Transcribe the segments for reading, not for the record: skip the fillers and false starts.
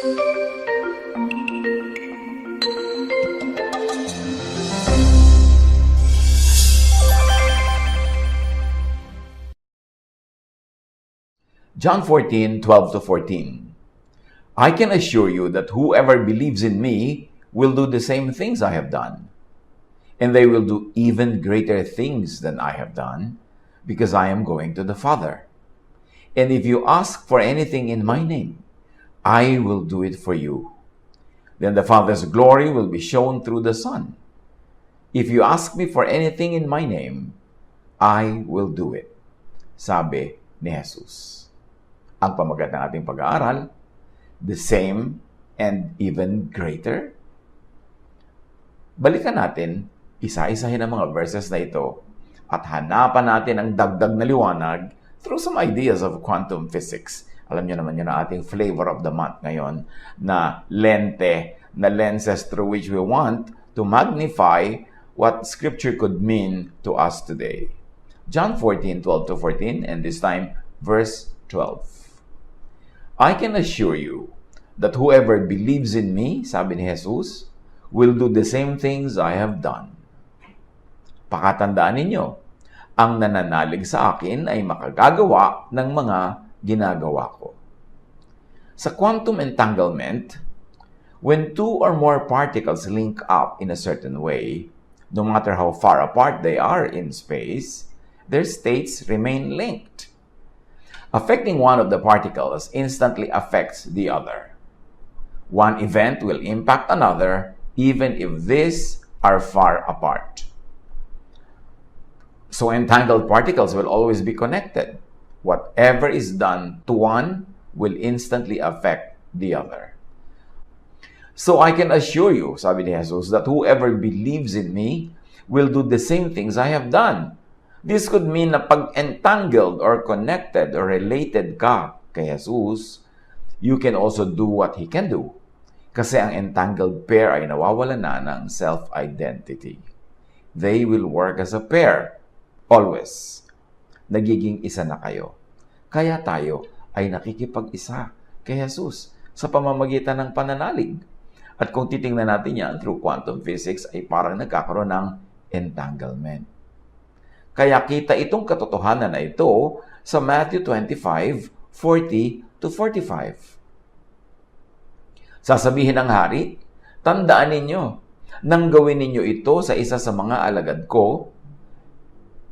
John 14:12-14. I can assure you that whoever believes in me will do the same things I have done. And they will do even greater things than I have done, because I am going to the Father. And if you ask for anything in my name, I will do it for you. Then the Father's glory will be shown through the Son. If you ask me for anything in my name, I will do it. Sabi ni Jesus. Ang pamagat ng ating pag-aaral, the same and even greater. Balikan natin, isa-isahin ang mga verses na ito at hanapan natin ang dagdag na liwanag through some ideas of quantum physics. Alam niyo naman yun ang ating flavor of the month ngayon na lente, na lenses through which we want to magnify what Scripture could mean to us today. John 14:12-14, and this time, verse 12. I can assure you that whoever believes in me, sabi ni Jesus, will do the same things I have done. Pakatandaan ninyo, ang nananalig sa akin ay makagagawa ng mga ginagawa ko. Sa quantum entanglement, when two or more particles link up in a certain way, no matter how far apart they are in space, their states remain linked. Affecting one of the particles instantly affects the other. One event will impact another even if these are far apart. So entangled particles will always be connected. Whatever is done to one will instantly affect the other. So I can assure you, sabi ni Jesus, that whoever believes in me will do the same things I have done. This could mean na pag entangled or connected or related ka kay Jesus, you can also do what He can do. Kasi ang entangled pair ay nawawalan na ng self-identity. They will work as a pair, always. Nagiging isa na kayo. Kaya tayo ay nakikipag-isa kay Jesus sa pamamagitan ng pananalig. At kung titingnan natin yan through quantum physics, ay parang nagkakaroon ng entanglement. Kaya kita itong katotohanan na ito sa Matthew 25:40-45. Sasabihin ng hari, tandaan ninyo, nang gawin ninyo ito sa isa sa mga alagad ko,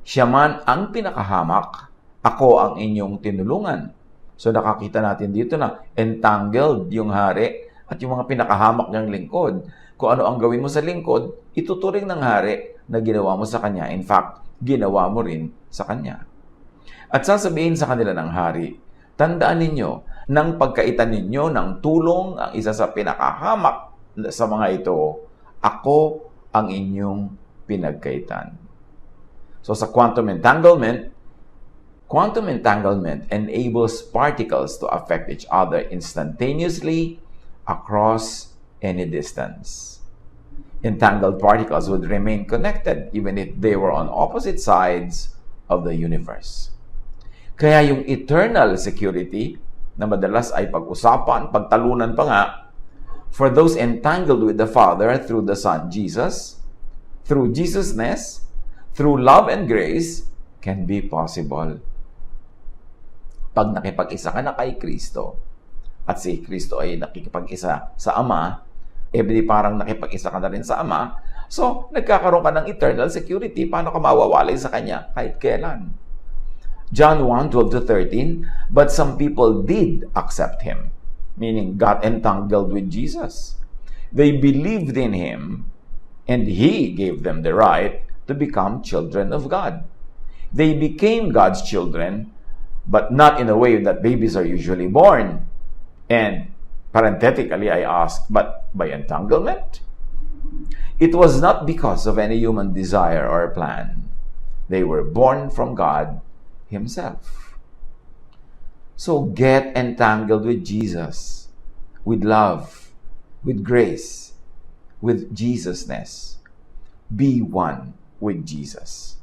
siya man ang pinakahamak, ako ang inyong tinulungan. So nakakita natin dito na entangled yung hari at yung mga pinakahamak niyang lingkod. Kung ano ang gawin mo sa lingkod, ituturing ng hari na ginawa mo sa kanya. In fact, ginawa mo rin sa kanya. At sasabihin sa kanila ng hari, tandaan ninyo, nang pagkaitan ninyo ng tulong ang isa sa pinakahamak sa mga ito, ako ang inyong pinagkaitan. So sa quantum entanglement enables particles to affect each other instantaneously across any distance. Entangled particles would remain connected even if they were on opposite sides of the universe. Kaya yung eternal security na madalas ay pag-usapan, pagtalunan pa nga, for those entangled with the Father through the Son Jesus, through Jesusness, through love and grace, can be possible. Pag nakipag-isa ka na kay Kristo, at si Kristo ay nakikipag-isa sa Ama, di parang nakipag-isa ka na rin sa Ama, so nagkakaroon ka ng eternal security. Paano ka mawawalay sa Kanya kahit kailan? John 1:12-13, but some people did accept Him, meaning got entangled with Jesus. They believed in Him, and He gave them the right to become children of God. They became God's children, but not in a way that babies are usually born. And parenthetically, I ask, but by entanglement? It was not because of any human desire or plan. They were born from God Himself. So get entangled with Jesus, with love, with grace, with Jesusness. Be one with Jesus.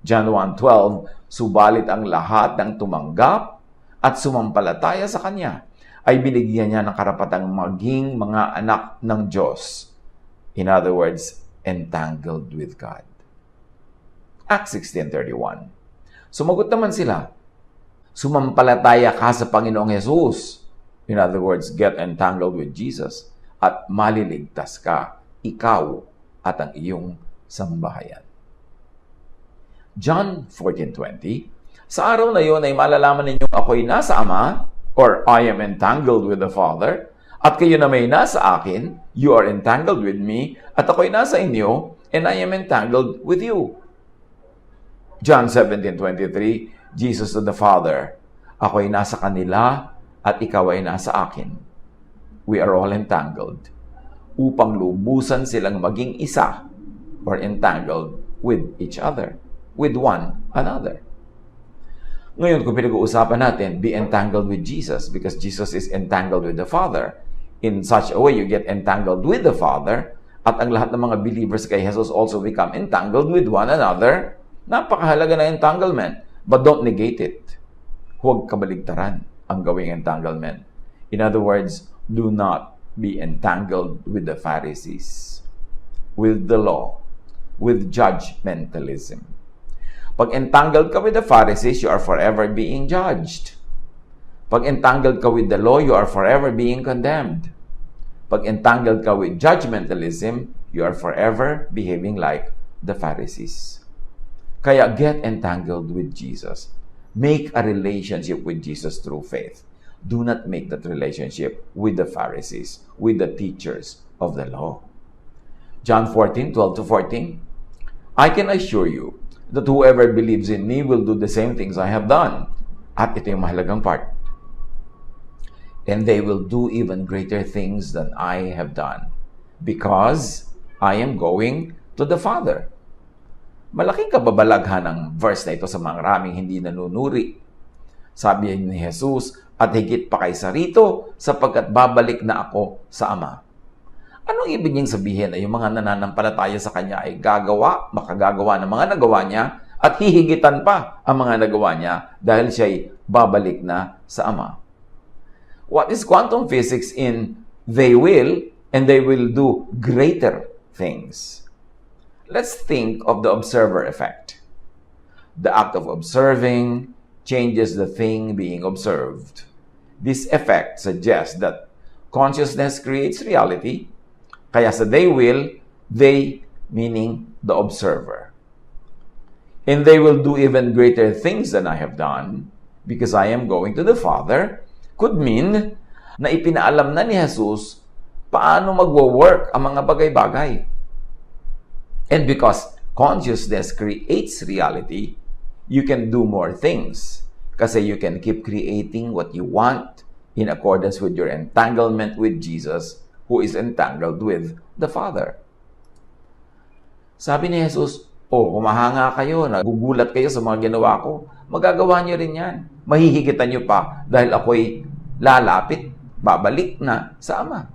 John 1:12, subalit ang lahat ng tumanggap at sumampalataya sa Kanya ay binigyan niya ng karapatang maging mga anak ng Diyos. In other words, entangled with God. Acts 16:31. Sumagot naman sila, sumampalataya ka sa Panginoong Jesus. In other words, get entangled with Jesus at maliligtas ka, ikaw at ang iyong sambahayan. John 14:20, sa araw na iyon ay malalaman ninyong ako'y nasa Ama, or I am entangled with the Father, at kayo na may nasa akin, you are entangled with me, at ako'y nasa inyo, and I am entangled with you. John 17:23, Jesus to the Father, ako'y nasa kanila, at ikaw ay nasa akin. We are all entangled, upang lubusan silang maging isa, or entangled with each other, with one another. Ngayon, kung pinag-uusapan natin, be entangled with Jesus because Jesus is entangled with the Father. In such a way, you get entangled with the Father at ang lahat ng mga believers kay Jesus also become entangled with one another. Napakahalaga na entanglement, but don't negate it. Huwag kabaligtaran ang gawing entanglement. In other words, do not be entangled with the Pharisees, with the law, with judgmentalism. Pag entangled ka with the Pharisees, you are forever being judged. Pag entangled ka with the law, you are forever being condemned. Pag entangled ka with judgmentalism, you are forever behaving like the Pharisees. Kaya get entangled with Jesus. Make a relationship with Jesus through faith. Do not make that relationship with the Pharisees, with the teachers of the law. John 14:12-14, I can assure you that whoever believes in me will do the same things I have done. At ito yung mahalagang part. And they will do even greater things than I have done, because I am going to the Father. Malaking kababalaghan ng verse na ito sa mga maraming hindi nanunuri. Sabi ni Jesus, at higit pa kaysa rito, sapagkat babalik na ako sa Ama. Anong ibig niyang sabihin na yung mga nananampalataya sa Kanya ay makagagawa ng mga nagawa niya, at hihigitan pa ang mga nagawa niya dahil siya'y babalik na sa Ama? What is quantum physics in they will, and they will do greater things? Let's think of the observer effect. The act of observing changes the thing being observed. This effect suggests that consciousness creates reality. Kaya sa they will, they meaning the observer. And they will do even greater things than I have done because I am going to the Father could mean na ipinaalam na ni Jesus paano magwo-work ang mga bagay-bagay. And because consciousness creates reality, you can do more things kasi you can keep creating what you want in accordance with your entanglement with Jesus, who is entangled with the Father. Sabi ni Jesus, humahanga kayo, nagugulat kayo sa mga ginawa ko, magagawa niyo rin yan. Mahihigitan niyo pa dahil ako'y lalapit, babalik na sa Ama.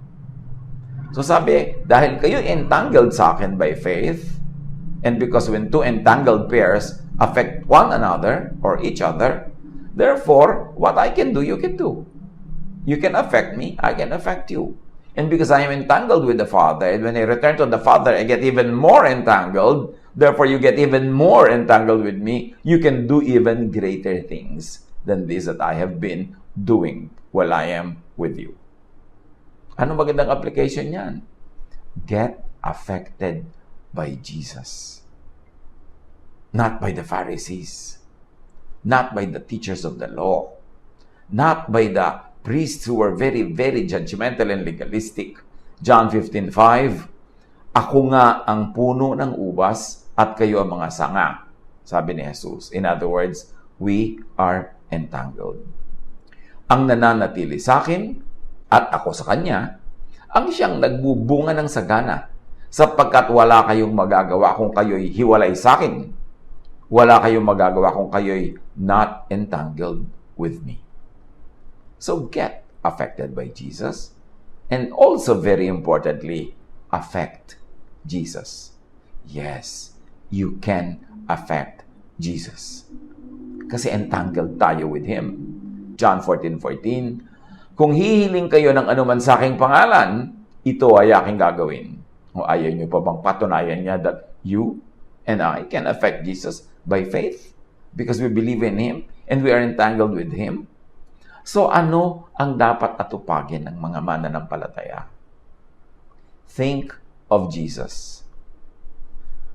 So sabi, dahil kayo entangled sa akin by faith, and because when two entangled pairs affect one another or each other, therefore, what I can do, you can do. You can affect me, I can affect you. And because I am entangled with the Father, and when I return to the Father, I get even more entangled. Therefore, you get even more entangled with me. You can do even greater things than this that I have been doing while I am with you. Ano magandang application yan? Get affected by Jesus. Not by the Pharisees. Not by the teachers of the law. Not by the priests who were very, very judgmental and legalistic. John 15:5, ako nga ang puno ng ubas at kayo ang mga sanga, sabi ni Jesus. In other words, we are entangled. Ang nananatili sa akin at ako sa Kanya, ang siyang nagbubunga ng sagana, sapagkat wala kayong magagawa kung kayo'y hiwalay sa akin. Wala kayong magagawa kung kayo'y not entangled with me. So get affected by Jesus, and also very importantly, affect Jesus. Yes, you can affect Jesus. Kasi entangled tayo with Him. John 14:14, Kung hihiling kayo ng anuman sa aking pangalan, ito ay aking gagawin. O ayaw nyo pa bang patunayan niya that you and I can affect Jesus by faith? Because we believe in Him and we are entangled with Him? So ano ang dapat atupagin ng mga mananampalataya? Think of Jesus.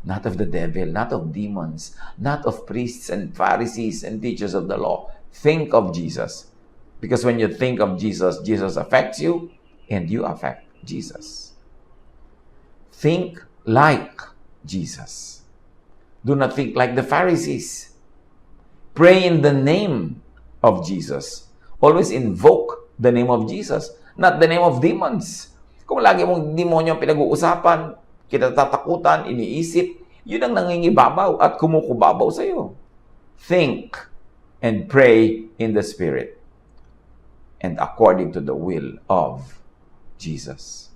Not of the devil, not of demons, not of priests and Pharisees and teachers of the law. Think of Jesus. Because when you think of Jesus, Jesus affects you and you affect Jesus. Think like Jesus. Do not think like the Pharisees. Pray in the name of Jesus. Always invoke the name of Jesus, not the name of demons. Kung lagi mong demonyo ang pinag-uusapan, kinatatakutan, iniisip, yun ang nangingibabaw at kumukubabaw sa iyo. Think and pray in the Spirit and according to the will of Jesus.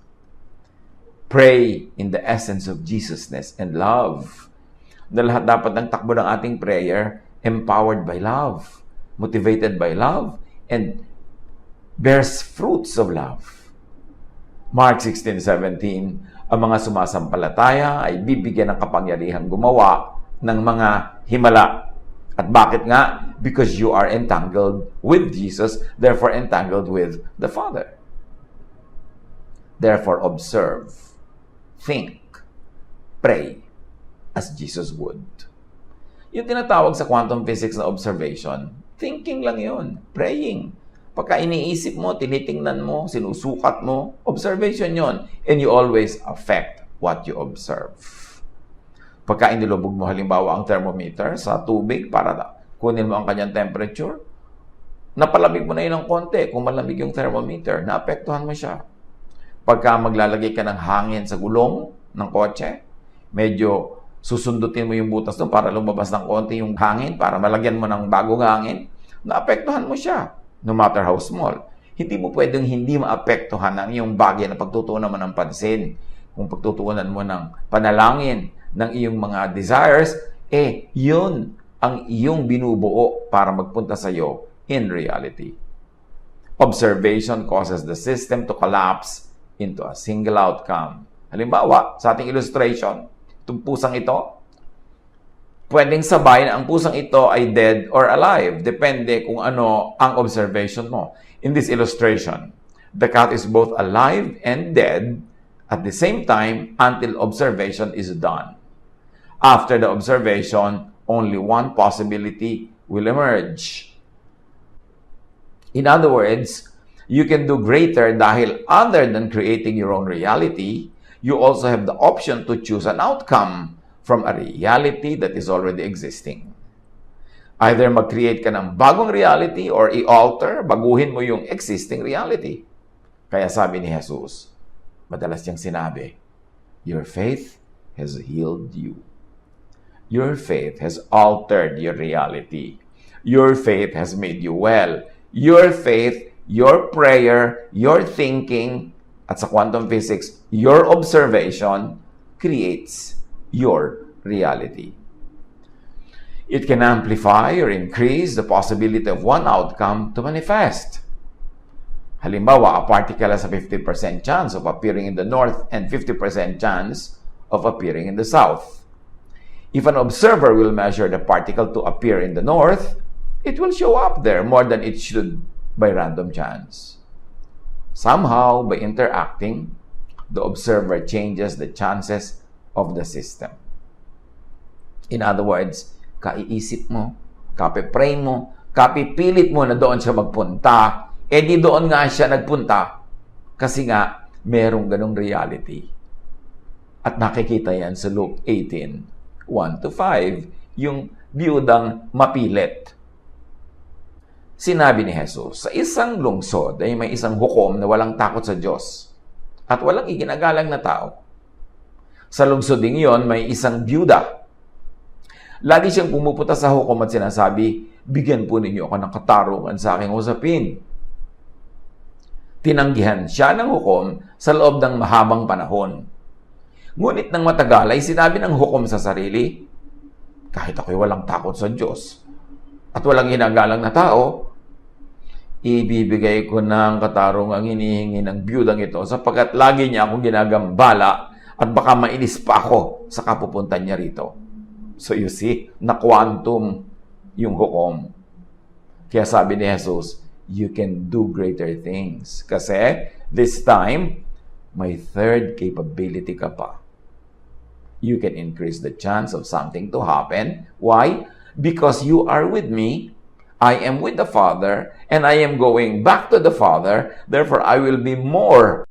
Pray in the essence of Jesusness and love. Na lahat dapat ng takbo ng ating prayer empowered by love, motivated by love, and bears fruits of love. Mark 16:17, ang mga sumasampalataya ay bibigyan ng kapangyarihang gumawa ng mga himala. At bakit nga? Because you are entangled with Jesus, therefore entangled with the Father. Therefore observe, think, pray, as Jesus would. Yung tinatawag sa quantum physics na observation, thinking lang yun, praying. Pagka iniisip mo, tinitingnan mo, sinusukat mo, observation yon, and you always affect what you observe. Pagka inilubog mo halimbawa ang thermometer sa tubig para kunin mo ang kanyang temperature, napalamig mo na yun ng konti. Kung malamig yung thermometer, naapektuhan mo siya. Pagka maglalagay ka ng hangin sa gulong ng kotse, medyo susundutin mo yung butas doon para lumabas ng konti yung hangin, para malagyan mo ng bagong hangin, naapektuhan mo siya, no matter how small. Hindi mo pwedeng hindi maapektuhan ang iyong bagay na pagtutuunan mo ng pansin. Kung pagtutuunan mo ng panalangin, ng iyong mga desires, yun ang iyong binubuo para magpunta sa iyo in reality. Observation causes the system to collapse into a single outcome. Halimbawa, sa ating illustration, itong pusang ito, pwedeng sabay na ang pusang ito ay dead or alive. Depende kung ano ang observation mo. In this illustration, the cat is both alive and dead at the same time until observation is done. After the observation, only one possibility will emerge. In other words, you can do greater dahil other than creating your own reality, you also have the option to choose an outcome from a reality that is already existing. Either mag-create ka ng bagong reality or i-alter, baguhin mo yung existing reality. Kaya sabi ni Jesus, madalas niyang sinabi, your faith has healed you. Your faith has altered your reality. Your faith has made you well. Your faith, your prayer, your thinking, at sa quantum physics, your observation creates your reality. It can amplify or increase the possibility of one outcome to manifest. Halimbawa, a particle has a 50% chance of appearing in the north and 50% chance of appearing in the south. If an observer will measure the particle to appear in the north, it will show up there more than it should by random chance. Somehow, by interacting, the observer changes the chances of the system. In other words, kaiisip mo, kapipray mo, kapipilit mo na doon siya magpunta, di doon nga siya nagpunta kasi nga merong ganong reality. At nakikita yan sa Luke 18, 1-5, yung biyudang mapilit. Sinabi ni Jesus, sa isang lungsod ay may isang hukom na walang takot sa Diyos at walang iginagalang na tao. Sa lungsod ding iyon, may isang biyuda. Lagi siyang pumupunta sa hukom at sinasabi, bigyan po ninyo ako ng katarungan sa aking usapin. Tinanggihan siya ng hukom sa loob ng mahabang panahon. Ngunit nang matagal ay sinabi ng hukom sa sarili, kahit ako'y walang takot sa Diyos at walang ginagalang na tao, ibibigay ko ng katarungang hinihingi ng biyudang ito sapagkat lagi niya akong ginagambala at baka mainis pa ako sa kapupunta niya rito. So you see, na-quantum yung hukom. Kaya sabi ni Jesus, you can do greater things. Kasi this time, may third capability ka pa. You can increase the chance of something to happen. Why? Because you are with me, I am with the Father, and I am going back to the Father. Therefore, I will be more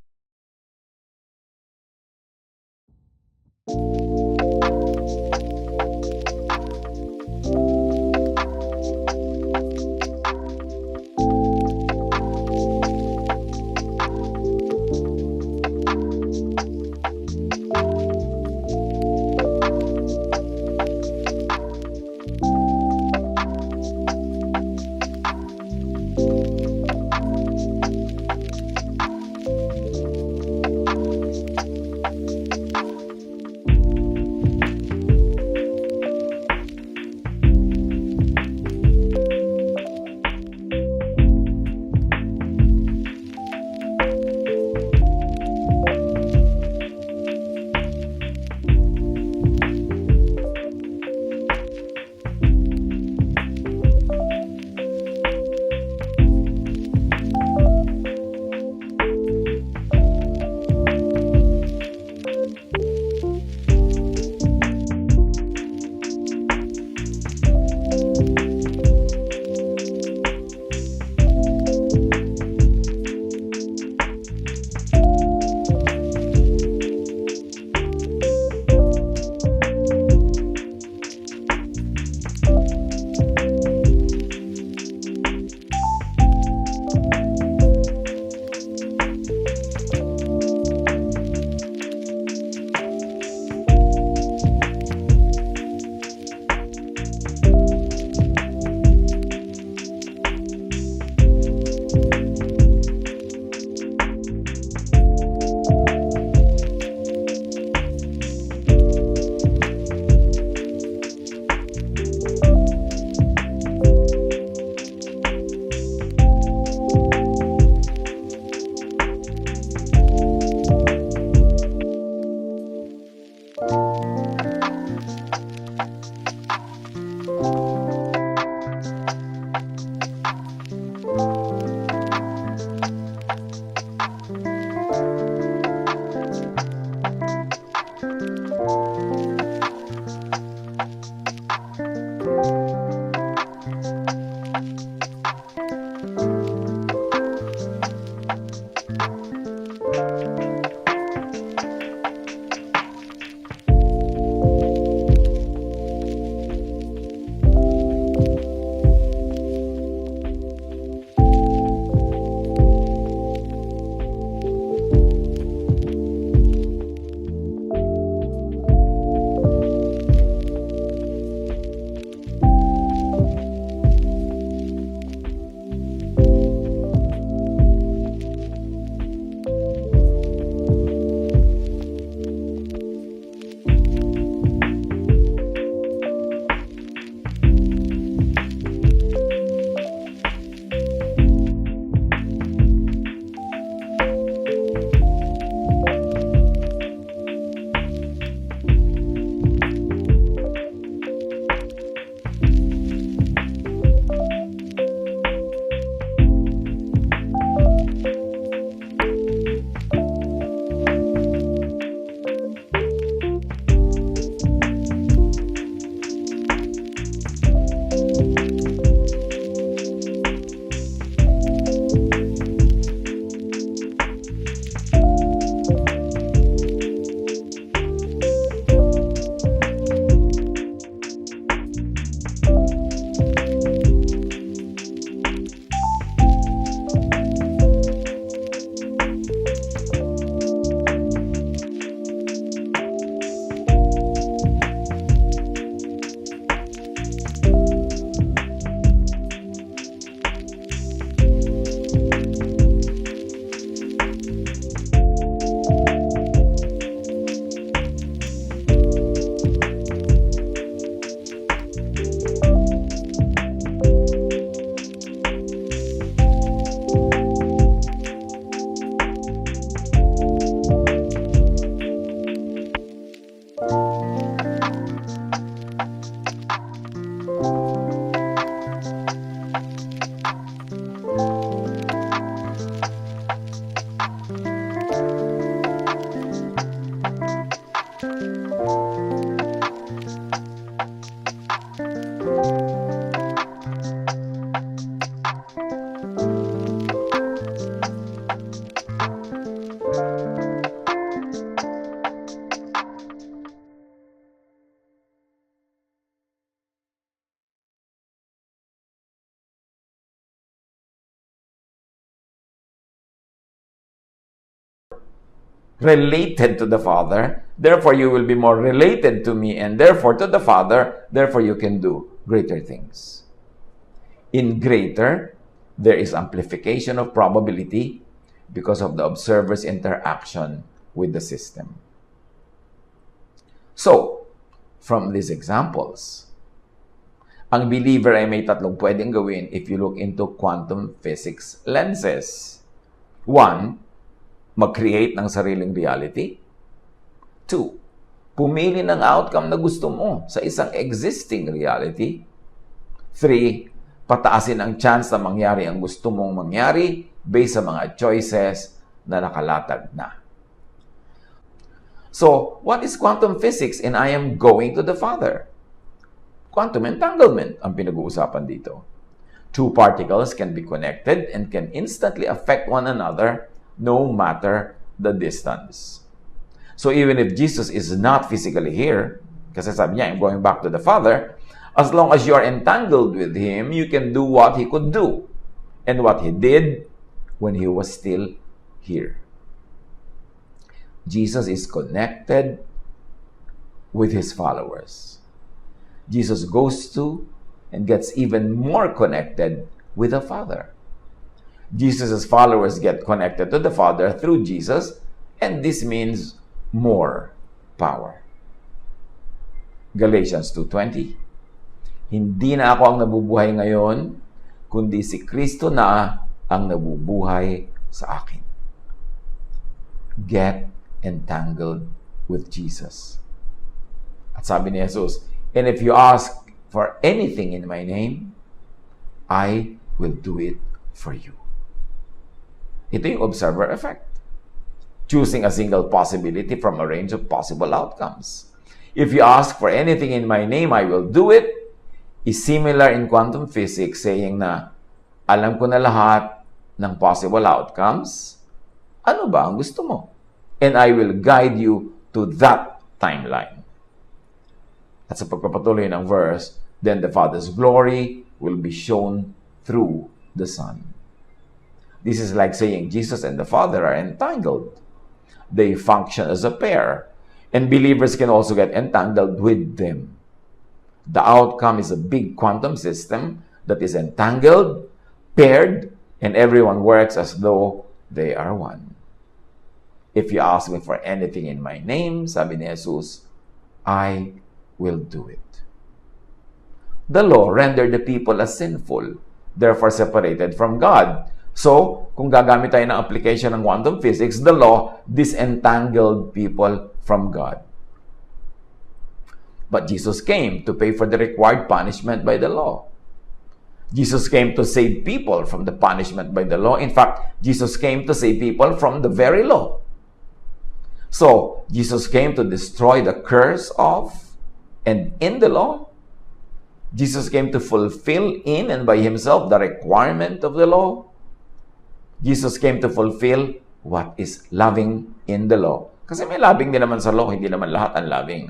related to the Father, therefore you will be more related to me, and therefore to the Father, therefore you can do greater things. In greater, there is amplification of probability because of the observer's interaction with the system. So, from these examples, ang believer ay may tatlong pwedeng gawin if you look into quantum physics lenses. 1, mag-create ng sariling reality. 2, pumili ng outcome na gusto mo sa isang existing reality. 3, pataasin ang chance na mangyari ang gusto mong mangyari based sa mga choices na nakalatag na. So, what is quantum physics in I am going to the Father? Quantum entanglement ang pinag-uusapan dito. Two particles can be connected and can instantly affect one another no matter the distance. So even if Jesus is not physically here, kasi sabi niya, I'm going back to the Father, as long as you are entangled with Him, you can do what He could do and what He did when He was still here. Jesus is connected with His followers. Jesus goes to and gets even more connected with the Father. Jesus' followers get connected to the Father through Jesus, and this means more power. Galatians 2:20. Hindi na ako ang nabubuhay ngayon, kundi si Kristo na ang nabubuhay sa akin. Get entangled with Jesus. At sabi ni Jesus, and if you ask for anything in my name, I will do it for you. Ito yung observer effect. Choosing a single possibility from a range of possible outcomes. If you ask for anything in my name, I will do it, is similar in quantum physics, saying na, alam ko na lahat ng possible outcomes, ano ba ang gusto mo? And I will guide you to that timeline. At sa pagpapatuloy ng verse, then the Father's glory will be shown through the Son. This is like saying Jesus and the Father are entangled. They function as a pair, and believers can also get entangled with them. The outcome is a big quantum system that is entangled, paired, and everyone works as though they are one. If you ask me for anything in my name, sabi ni Jesus, I will do it. The law rendered the people as sinful, therefore separated from God. So, kung gagamit tayo ng application ng quantum physics, the law disentangled people from God. But Jesus came to pay for the required punishment by the law. Jesus came to save people from the punishment by the law. In fact, Jesus came to save people from the very law. So, Jesus came to destroy the curse of and in the law. Jesus came to fulfill in and by Himself the requirement of the law. Jesus came to fulfill what is loving in the law. Kasi may loving din naman sa law, hindi naman lahat ang loving.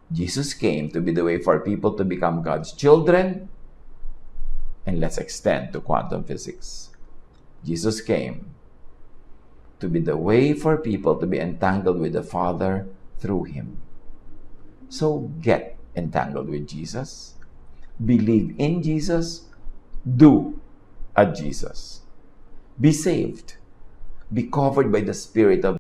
Jesus came to be the way for people to become God's children. And let's extend to quantum physics. Jesus came to be the way for people to be entangled with the Father through Him. So get entangled with Jesus. Believe in Jesus. Do at Jesus. Be saved. Be covered by the Spirit of